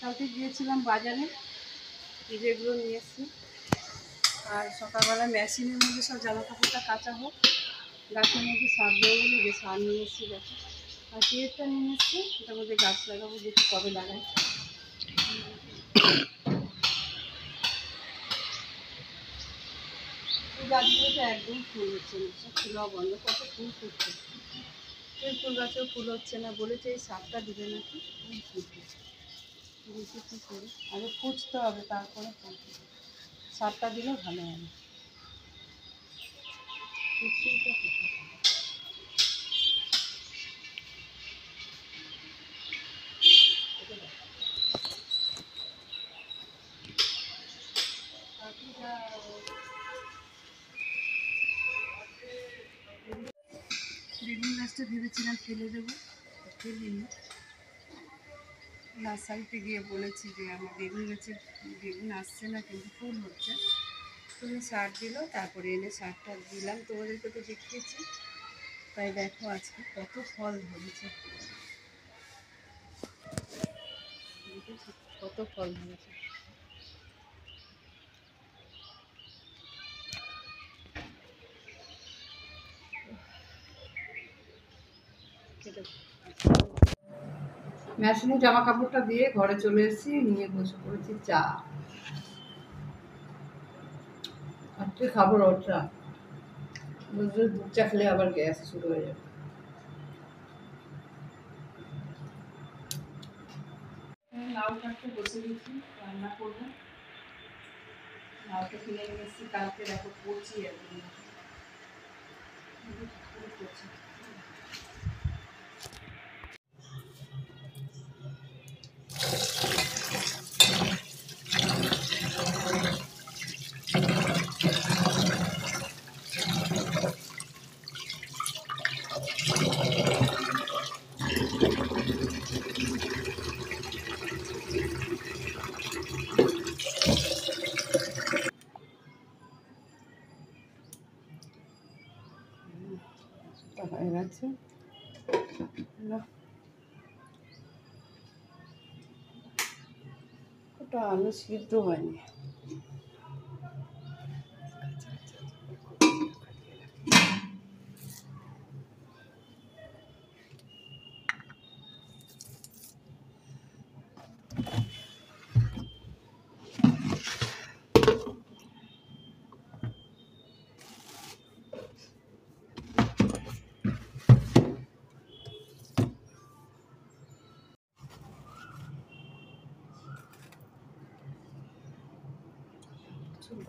কালকে গিয়েছিলাম বাজারে, যেগুলো নিয়ে এসেছি। আর সকালবেলা মেশিনের মধ্যে সব জামা কাপড়টা কাচা হোক, গাছের মধ্যে সার দেবো বলে যে সার নিয়ে এসেছি দেখো। আর পেঁয়াজটা নিয়ে এসেছি, এটার মধ্যে গাছ লাগাবো, দেখি কবে লাগাই। এই গাছগুলোতে একদম ফুল হচ্ছে না, সব ফুলও বন্ধ, কত ফুল ফুটছে। এই ফুল গাছেও ফুল হচ্ছে না, বলেছে এই সারটা দিবে নাকি। দেখি কী করে, আগে ফুটতে হবে তারপরে ফুটবে। সারটা দিলেও ভালো হবে। ফুটতেই তো বেগুন গাছটা ভেবেছিলাম ফেলে দেবো, ফেলিনি। নার্সারিতে গিয়ে বলেছি যে আমার বেগুন গাছে বেগুন আসছে না, কিন্তু ফুল হচ্ছে। তুমি সার দিল, তারপরে এনে সারটা দিলাম, তোমাদেরকে তো দেখিয়েছি। তাই দেখো আজকে কত ফল ধরেছে, কত ফল ধরেছে। মেশিনে জামা কাপড়টা দিয়ে ঘরে চলে এসেছি, নিয়ে বসে পড়েছি চা। আজকে খাবো রোজ চা, বুঝলে দুধ চা খেলে আবার গ্যাস শুরু হয়ে যাবে। লাউ কাটতে বসে গেছি, রান্না করবো। লাউটা কিনে নিয়ে এসেছি কালকে, দেখো পচি একদম পচি। হয়ে গেছে, ওটা আলু সিদ্ধ হয়নি।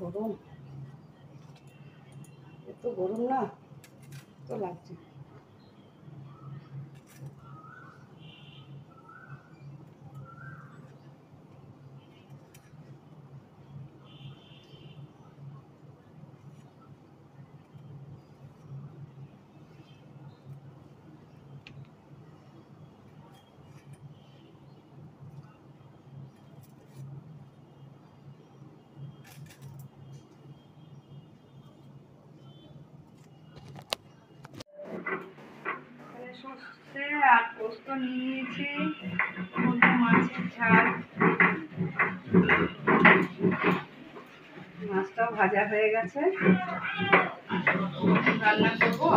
গরম, এত গরম না তো লাগছে। সর্ষে আর পোস্ত নিয়ে নিয়েছি, মাছের ঝাল, মাছটাও ভাজা হয়ে গেছে, রান্না করবো।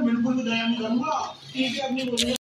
बिल्कुल भी दया नहीं करूंगा, ठीक है अपनी बोलिए।